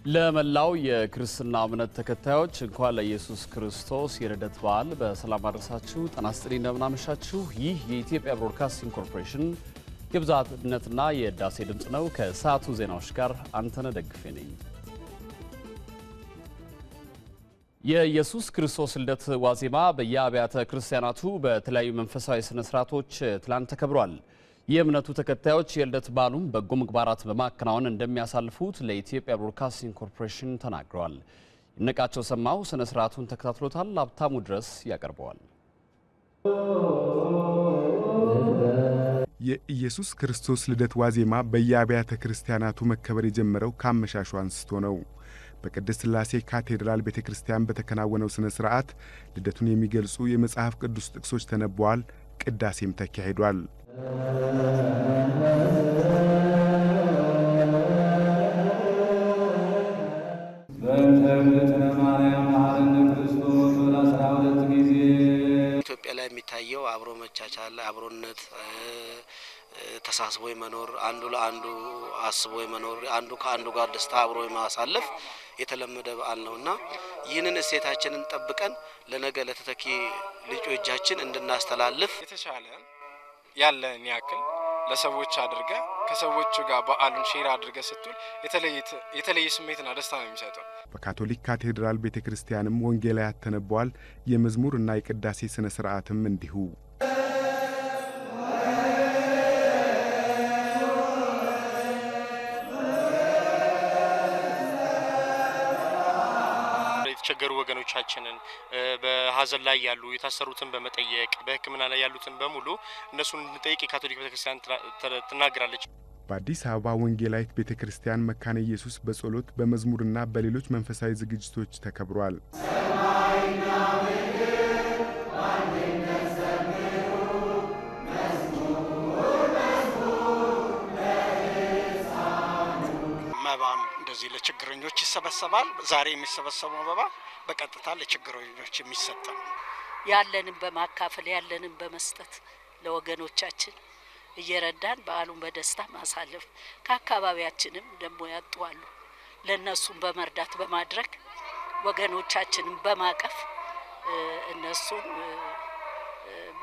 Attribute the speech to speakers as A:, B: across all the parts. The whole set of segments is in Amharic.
A: ለመላው የክርስትና እምነት ተከታዮች እንኳን ለኢየሱስ ክርስቶስ የልደት በዓል በሰላም አደረሳችሁ። ጤና ይስጥልኝ፣ እንደምን አመሻችሁ። ይህ የኢትዮጵያ ብሮድካስቲንግ ኮርፖሬሽን የብዝሃነትና የህዳሴ ድምጽ ነው። ከሰዓቱ ዜናዎች ጋር አንተነህ ደግፌ ነኝ። የኢየሱስ ክርስቶስ ልደት ዋዜማ በየአብያተ ክርስቲያናቱ በተለያዩ መንፈሳዊ ስነ ስርዓቶች ትላንት ተከብሯል። የእምነቱ ተከታዮች የልደት በዓሉን በጎ ምግባራት በማከናወን እንደሚያሳልፉት ለኢትዮጵያ ብሮድካስቲንግ ኮርፖሬሽን ተናግረዋል። ይነቃቸው ሰማው ስነ ስርዓቱን ተከታትሎታል። ሀብታሙ ድረስ ያቀርበዋል።
B: የኢየሱስ ክርስቶስ ልደት ዋዜማ በየአብያተ ክርስቲያናቱ መከበር የጀመረው ከአመሻሹ አንስቶ ነው። በቅድስት ሥላሴ ካቴድራል ቤተክርስቲያን በተከናወነው ስነ ስርዓት ልደቱን የሚገልጹ የመጽሐፍ ቅዱስ ጥቅሶች ተነበዋል። ቅዳሴም ተካሂዷል።
C: ኢትዮጵያ ላይ የሚታየው አብሮ መቻቻል፣ አብሮነት፣ ተሳስቦ መኖር፣ አንዱ ለአንዱ አስቦ መኖር፣ አንዱ ከአንዱ ጋር ደስታ አብሮ ማሳለፍ የተለመደ በዓል ነውና ይህንን እሴታችንን ጠብቀን ለነገ ለተተኪ ልጆቻችን እንድናስተላልፍ
D: የተሻለ ያለን ያክል ለሰዎች አድርገ ከሰዎቹ ጋር በዓሉን ሼር አድርገ ስትል የተለየ ስሜትና ደስታ ነው የሚሰጠው።
B: በካቶሊክ ካቴድራል ቤተክርስቲያንም ወንጌላውያን ተነበዋል። የመዝሙርና የቅዳሴ ስነ ስርዓትም እንዲሁ።
E: የተቸገሩ ወገኖቻችንን በሀዘን ላይ ያሉ የታሰሩትን በመጠየቅ በሕክምና ላይ ያሉትን በሙሉ እነሱን እንጠይቅ የካቶሊክ ቤተክርስቲያን ትናገራለች።
B: በአዲስ አበባ ወንጌላዊት ቤተክርስቲያን መካነ ኢየሱስ በጸሎት በመዝሙርና በሌሎች መንፈሳዊ ዝግጅቶች ተከብሯል።
F: መባም እንደዚህ ለችግረኞች ይሰበሰባል። ዛሬ የሚሰበሰበው መባ በቀጥታ ለችግረኞች የሚሰጥ ነው።
G: ያለንን በማካፈል ያለንን በመስጠት ለወገኖቻችን እየረዳን በዓሉን በደስታ ማሳለፍ፣ ከአካባቢያችንም ደግሞ ያጡዋሉ ለነሱም በመርዳት በማድረግ ወገኖቻችንን በማቀፍ እነሱን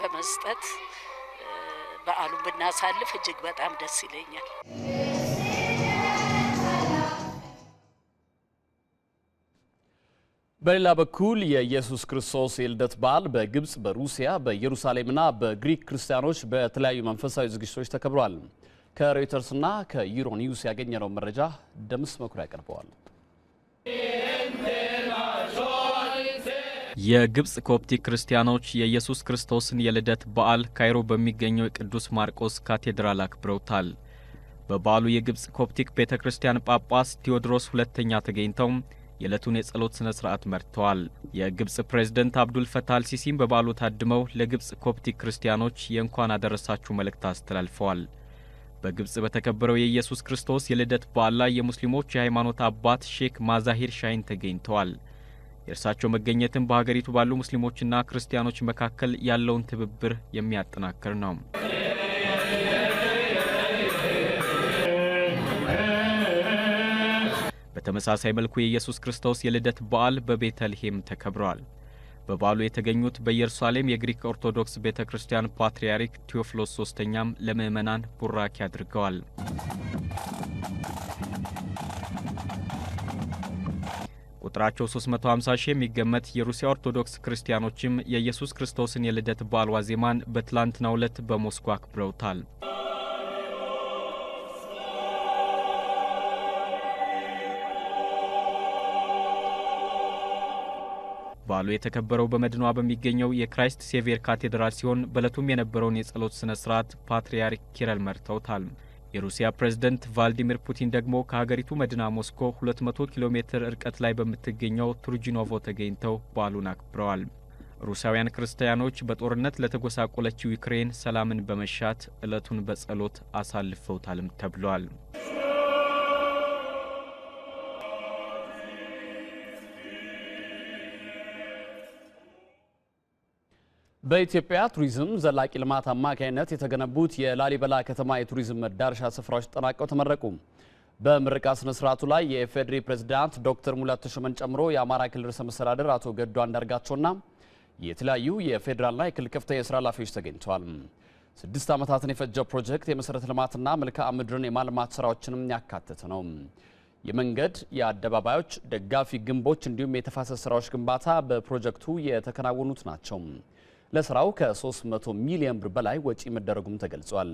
G: በመስጠት በዓሉን ብናሳልፍ እጅግ በጣም ደስ ይለኛል።
A: በሌላ በኩል የኢየሱስ ክርስቶስ የልደት በዓል በግብጽ፣ በሩሲያ፣ በኢየሩሳሌምና በግሪክ ክርስቲያኖች በተለያዩ መንፈሳዊ ዝግጅቶች ተከብሯል። ከሮይተርስና ከዩሮኒውስ ያገኘነው መረጃ ደምስ መኩሪያ ያቀርበዋል።
H: የግብጽ ኮፕቲክ ክርስቲያኖች የኢየሱስ ክርስቶስን የልደት በዓል ካይሮ በሚገኘው የቅዱስ ማርቆስ ካቴድራል አክብረውታል። በበዓሉ የግብጽ ኮፕቲክ ቤተክርስቲያን ጳጳስ ቴዎድሮስ ሁለተኛ ተገኝተው የዕለቱን የጸሎት ስነ ስርዓት መርተዋል። የግብጽ ፕሬዝዳንት አብዱል ፈታህ አልሲሲም በበዓሉ ታድመው ለግብጽ ኮፕቲክ ክርስቲያኖች የእንኳን አደረሳችሁ መልእክት አስተላልፈዋል። በግብጽ በተከበረው የኢየሱስ ክርስቶስ የልደት በዓል ላይ የሙስሊሞች የሃይማኖት አባት ሼክ ማዛሂር ሻይን ተገኝተዋል። የእርሳቸው መገኘትም በሀገሪቱ ባሉ ሙስሊሞችና ክርስቲያኖች መካከል ያለውን ትብብር የሚያጠናክር ነው። በተመሳሳይ መልኩ የኢየሱስ ክርስቶስ የልደት በዓል በቤተልሔም ተከብሯል። በበዓሉ የተገኙት በኢየሩሳሌም የግሪክ ኦርቶዶክስ ቤተክርስቲያን ፓትርያርክ ቴዎፍሎስ ሶስተኛም ለምእመናን ቡራኪ አድርገዋል። ቁጥራቸው 350 ሺህ የሚገመት የሩሲያ ኦርቶዶክስ ክርስቲያኖችም የኢየሱስ ክርስቶስን የልደት በዓል ዋዜማን በትላንትናው ዕለት በሞስኮ አክብረውታል። በዓሉ የተከበረው በመዲናዋ በሚገኘው የክራይስት ሴቪየር ካቴድራል ሲሆን በዕለቱም የነበረውን የጸሎት ስነ ስርዓት ፓትርያርክ ኪሪል መርተውታል። የሩሲያ ፕሬዝዳንት ቭላዲሚር ፑቲን ደግሞ ከሀገሪቱ መዲና ሞስኮ 200 ኪሎ ሜትር ርቀት ላይ በምትገኘው ቱርጂኖቮ ተገኝተው በዓሉን አክብረዋል። ሩሲያውያን ክርስቲያኖች በጦርነት ለተጎሳቆለችው ዩክሬን ሰላምን በመሻት ዕለቱን በጸሎት አሳልፈውታልም ተብሏል።
A: በኢትዮጵያ ቱሪዝም ዘላቂ ልማት አማካይነት የተገነቡት የላሊበላ ከተማ የቱሪዝም መዳረሻ ስፍራዎች ተጠናቀው ተመረቁ። በምርቃት ስነ ስርዓቱ ላይ የኢፌዴሪ ፕሬዝዳንት ዶክተር ሙላቱ ተሾመን ጨምሮ የአማራ ክልል ርዕሰ መስተዳድር አቶ ገዱ አንዳርጋቸውና የተለያዩ የፌዴራልና የክልል ከፍተኛ የስራ ኃላፊዎች ተገኝተዋል። 6 ዓመታትን የፈጀው ፕሮጀክት የመሰረተ ልማትና መልክዓ ምድርን የማልማት ስራዎችንም ያካተተ ነው። የመንገድ፣ የአደባባዮች፣ ደጋፊ ግንቦች እንዲሁም የተፋሰስ ስራዎች ግንባታ በፕሮጀክቱ የተከናወኑት ናቸው። ለስራው ከ300 ሚሊዮን ብር በላይ ወጪ መደረጉም ተገልጿል።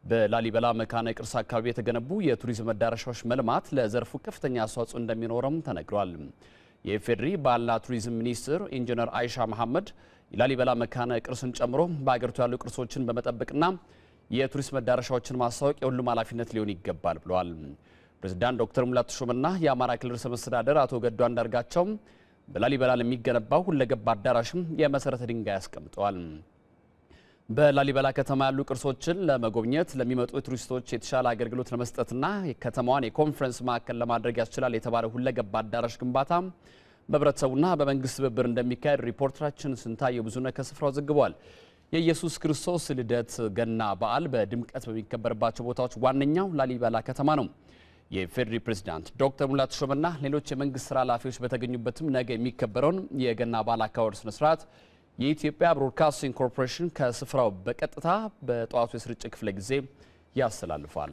A: በላሊበላ መካነ ቅርስ አካባቢ የተገነቡ የቱሪዝም መዳረሻዎች መልማት ለዘርፉ ከፍተኛ አስተዋጽኦ እንደሚኖርም ተነግሯል። የኢፌዴሪ ባህልና ቱሪዝም ሚኒስትር ኢንጂነር አይሻ መሐመድ የላሊበላ መካነ ቅርስን ጨምሮ በአገሪቱ ያሉ ቅርሶችን በመጠበቅና የቱሪስት መዳረሻዎችን ማስታወቅ የሁሉም ኃላፊነት ሊሆን ይገባል ብለዋል። ፕሬዝዳንት ዶክተር ሙላቱ ተሾመና የአማራ ክልል ርዕሰ መስተዳድር አቶ ገዱ አንዳርጋቸው በላሊበላ ለሚገነባው ሁለገብ አዳራሽም የመሰረተ ድንጋይ አስቀምጠዋል። በላሊበላ ከተማ ያሉ ቅርሶችን ለመጎብኘት ለሚመጡ ቱሪስቶች የተሻለ አገልግሎት ለመስጠትና የከተማዋን የኮንፈረንስ ማዕከል ለማድረግ ያስችላል የተባለው ሁለገብ አዳራሽ ግንባታ በህብረተሰቡና በመንግስት ትብብር እንደሚካሄድ ሪፖርተራችን ስንታየው ብዙነህ ከስፍራው ዘግቧል። የኢየሱስ ክርስቶስ ልደት ገና በዓል በድምቀት በሚከበርባቸው ቦታዎች ዋነኛው ላሊበላ ከተማ ነው። የኢፌዴሪ ፕሬዝዳንት ዶክተር ሙላቱ ተሾመና ሌሎች የመንግስት ስራ ኃላፊዎች በተገኙበትም ነገ የሚከበረውን የገና በዓል አከባበር ስነ ስርዓት የኢትዮጵያ ብሮድካስቲንግ ኮርፖሬሽን ከስፍራው በቀጥታ በጠዋቱ የስርጭት ክፍለ ጊዜ ያስተላልፋል።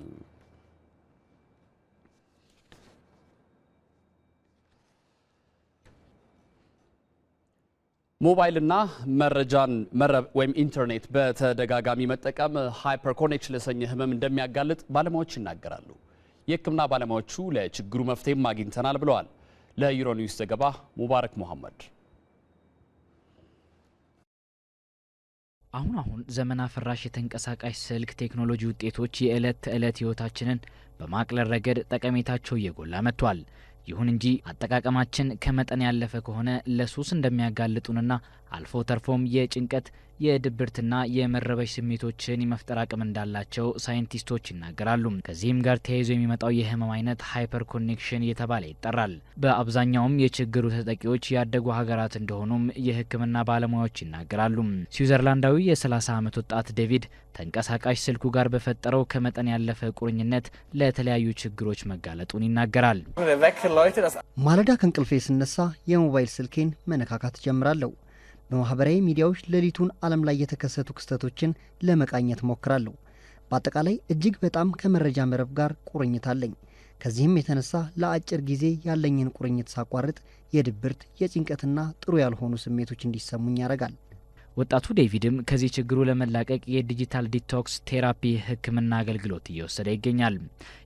A: ሞባይልና መረብ ወይም ኢንተርኔት በተደጋጋሚ መጠቀም ሃይፐር ኮኔክሽን ለተሰኘ ህመም እንደሚያጋልጥ ባለሙያዎች ይናገራሉ። የህክምና ባለሙያዎቹ ለችግሩ መፍትሄም አግኝተናል ብለዋል። ለዩሮኒውስ ዘገባ ሙባረክ መሐመድ።
I: አሁን ዘመን አፈራሽ የተንቀሳቃሽ ስልክ ቴክኖሎጂ ውጤቶች የዕለት ተዕለት ህይወታችንን በማቅለል ረገድ ጠቀሜታቸው እየጎላ መጥቷል። ይሁን እንጂ አጠቃቀማችን ከመጠን ያለፈ ከሆነ ለሱስ እንደሚያጋልጡንና አልፎ ተርፎም የጭንቀት የድብርትና የመረበሽ ስሜቶችን የመፍጠር አቅም እንዳላቸው ሳይንቲስቶች ይናገራሉ። ከዚህም ጋር ተያይዞ የሚመጣው የህመም አይነት ሃይፐር ኮኔክሽን እየተባለ ይጠራል። በአብዛኛውም የችግሩ ተጠቂዎች ያደጉ ሀገራት እንደሆኑም የህክምና ባለሙያዎች ይናገራሉ። ስዊዘርላንዳዊ የ30 ዓመት ወጣት ዴቪድ ተንቀሳቃሽ ስልኩ ጋር በፈጠረው ከመጠን ያለፈ ቁርኝነት ለተለያዩ ችግሮች መጋለጡን ይናገራል።
J: ማለዳ ከእንቅልፌ ስነሳ የሞባይል ስልኬን መነካካት ጀምራለሁ። በማህበራዊ ሚዲያዎች ሌሊቱን ዓለም ላይ የተከሰቱ ክስተቶችን ለመቃኘት ሞክራለሁ። በአጠቃላይ እጅግ በጣም ከመረጃ መረብ ጋር ቁርኝት አለኝ። ከዚህም የተነሳ ለአጭር ጊዜ ያለኝን ቁርኝት ሳቋርጥ የድብርት የጭንቀትና ጥሩ ያልሆኑ ስሜቶች እንዲሰሙኝ ያደርጋል።
I: ወጣቱ ዴቪድም ከዚህ ችግሩ ለመላቀቅ የዲጂታል ዲቶክስ ቴራፒ ህክምና አገልግሎት እየወሰደ ይገኛል።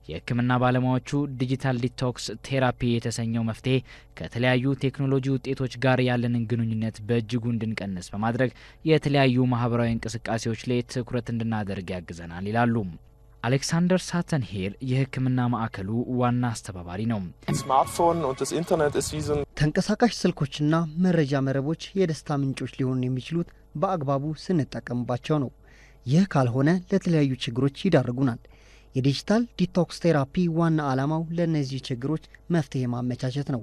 I: የህክምና ባለሙያዎቹ ዲጂታል ዲቶክስ ቴራፒ የተሰኘው መፍትሄ ከተለያዩ ቴክኖሎጂ ውጤቶች ጋር ያለንን ግንኙነት በእጅጉ እንድንቀንስ በማድረግ የተለያዩ ማህበራዊ እንቅስቃሴዎች ላይ ትኩረት እንድናደርግ ያግዘናል ይላሉ። አሌክሳንደር ሳተንሄር የህክምና ማዕከሉ ዋና አስተባባሪ ነው።
J: ተንቀሳቃሽ ስልኮችና መረጃ መረቦች የደስታ ምንጮች ሊሆኑ የሚችሉት በአግባቡ ስንጠቀምባቸው ነው። ይህ ካልሆነ ለተለያዩ ችግሮች ይዳርጉናል። የዲጂታል ዲቶክስ ቴራፒ ዋና ዓላማው ለእነዚህ ችግሮች መፍትሄ ማመቻቸት ነው።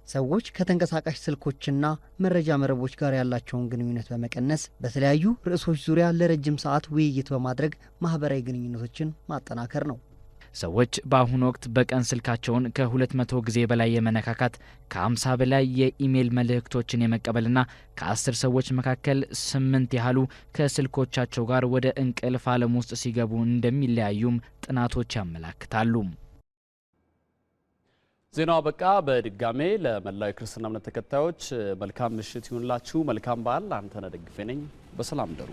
J: ሰዎች ከተንቀሳቃሽ ስልኮችና መረጃ መረቦች ጋር ያላቸውን ግንኙነት በመቀነስ በተለያዩ ርዕሶች ዙሪያ ለረጅም ሰዓት ውይይት በማድረግ ማህበራዊ ግንኙነቶችን ማጠናከር ነው።
I: ሰዎች በአሁኑ ወቅት በቀን ስልካቸውን ከ200 ጊዜ በላይ የመነካካት ከ50 በላይ የኢሜል መልእክቶችን የመቀበልና ከ10 ሰዎች መካከል 8 ያህሉ ከስልኮቻቸው ጋር ወደ እንቅልፍ ዓለም ውስጥ ሲገቡ እንደሚለያዩም ጥናቶች ያመላክታሉ።
A: ዜናው በቃ። በድጋሜ ለመላው የክርስትና እምነት ተከታዮች መልካም ምሽት ይሁንላችሁ። መልካም በዓል። አንተነህ ደግፌ ነኝ። በሰላም ደሩ።